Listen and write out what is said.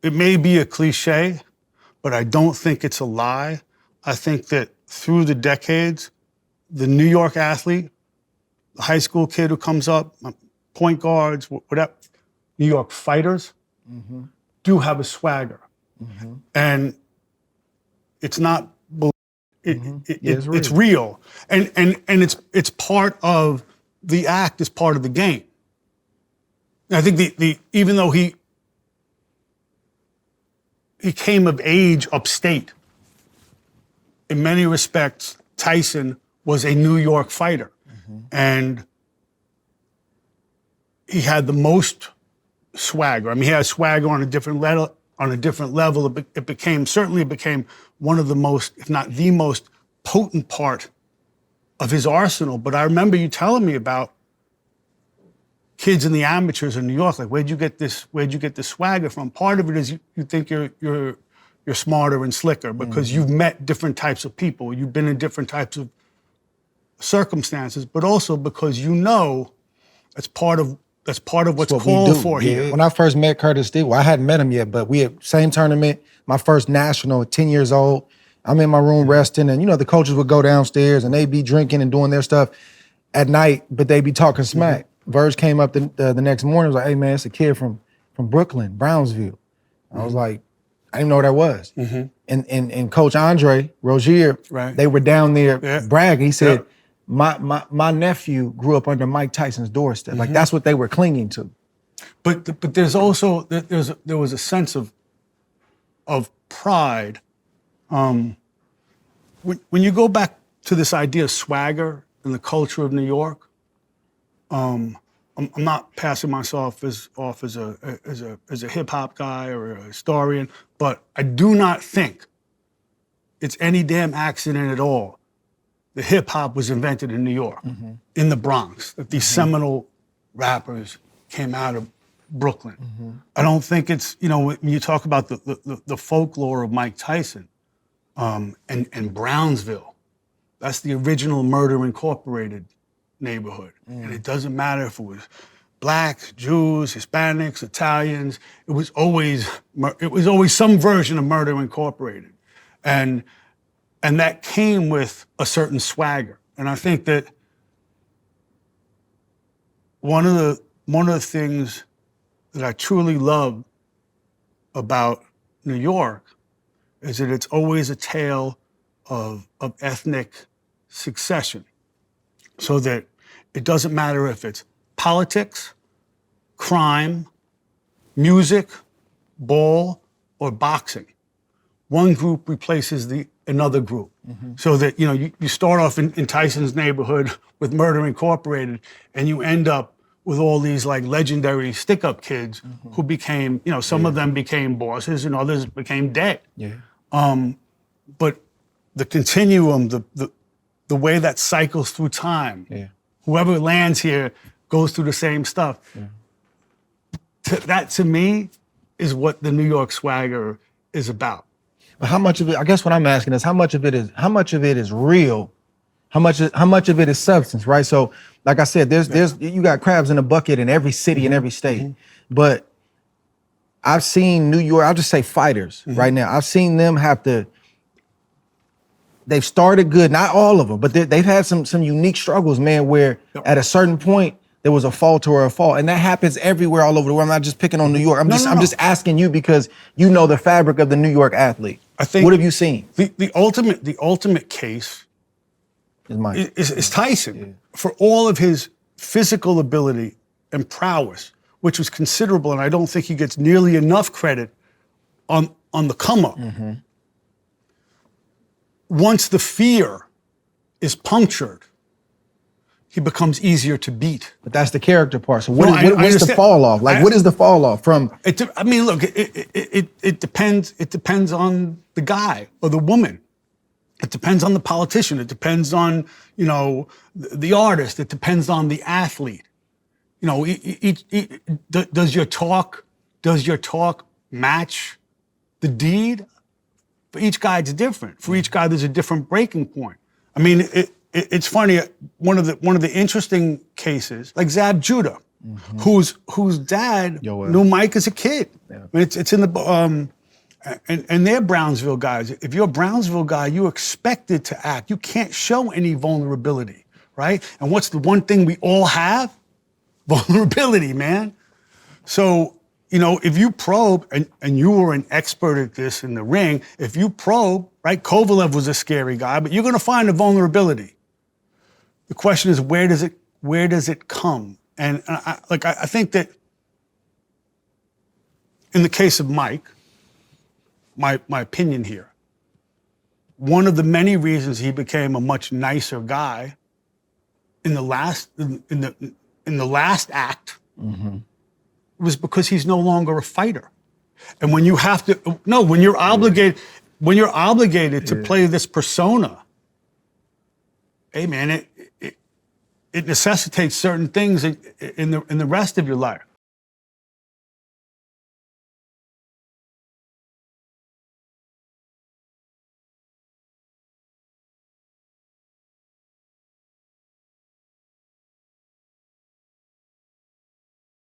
it may be a cliche, but I don't think it's a lie. I think that through the decades, the New York athlete, the high school kid who comes up, point guards, whatever, New York fighters, do have a swagger. And it's not, it's real. And it's part of the act, is part of the game. I think even though he came of age upstate, in many respects, Tyson was a New York fighter. And he had the most swagger. I mean, he had swagger on a different level. It became one of the most, if not the most potent part of his arsenal. But I remember you telling me about kids in the amateurs in New York, like, where'd you get this swagger from? Part of it is you think you're smarter and slicker because you've met different types of people, you've been in different types of circumstances, but also because that's part of what's called for here. When I first met Curtis Steele, I hadn't met him yet, but we had same tournament, my first national at 10 years old. I'm in my room resting, and the coaches would go downstairs and they'd be drinking and doing their stuff at night, but they'd be talking smack. Verge came up the next morning, was like, "Hey man, it's a kid from Brooklyn, Brownsville." I was like, I didn't know what that was. And Coach Andre Rozier, they were down there bragging. He said, my nephew grew up under Mike Tyson's doorstep. Like, that's what they were clinging to. But there's also, there was a sense of pride. When you go back to this idea of swagger and the culture of New York, I'm not passing myself off as a hip hop guy or a historian, but I do not think it's any damn accident at all that hip hop was invented in New York, in the Bronx, that these seminal rappers came out of Brooklyn. I don't think it's, when you talk about the folklore of Mike Tyson and Brownsville, that's the original Murder Incorporated neighborhood. And it doesn't matter if it was blacks, Jews, Hispanics, Italians, it was always some version of Murder Incorporated. And that came with a certain swagger. And I think that one of the things that I truly love about New York is that it's always a tale of ethnic succession. So that it doesn't matter if it's politics, crime, music, ball, or boxing. One group replaces another group. So that, you start off in Tyson's neighborhood with Murder Incorporated, and you end up with all these like legendary stick-up kids who became, some of them became bosses and others became dead. But the continuum, the way that cycles through time, whoever lands here goes through the same stuff. That, to me, is what the New York swagger is about. But how much of it, I guess what I'm asking is how much of it is real? How much of it is substance, right? So, like I said, you got crabs in a bucket in every city and every state. But I've seen New York, I'll just say fighters right now. I've seen them they've started good, not all of them, but they've had some unique struggles, man, where at a certain point, there was a falter or a fall. And that happens everywhere all over the world. I'm not just picking on New York. I'm just asking you because you know the fabric of the New York athlete. I think what have you seen? The ultimate case is Tyson. For all of his physical ability and prowess, which was considerable, and I don't think he gets nearly enough credit on the come up. Once the fear is punctured, he becomes easier to beat. But that's the character part. So what is the fall off? Like, what is the fall off from? I mean, look, it depends. It depends on the guy or the woman. It depends on the politician. It depends on, the artist. It depends on the athlete. Does your talk match the deed? For each guy, it's different. For each guy, there's a different breaking point. I mean, it's funny. One of the interesting cases, like Zab Judah, whose dad Yoel. knew Mike as a kid. I mean, it's in the and they're Brownsville guys. If you're a Brownsville guy, you're expected to act. You can't show any vulnerability, right? And what's the one thing we all have? Vulnerability, man. So, you know, if you probe, and you were an expert at this in the ring, if you probe, right, Kovalev was a scary guy, but you're going to find a vulnerability. The question is, where does it come? And I think that in the case of Mike, my opinion here, one of the many reasons he became a much nicer guy in the last act was because he's no longer a fighter. And when you have to, when you're obligated to play this persona, hey man, it necessitates certain things in the rest of your life.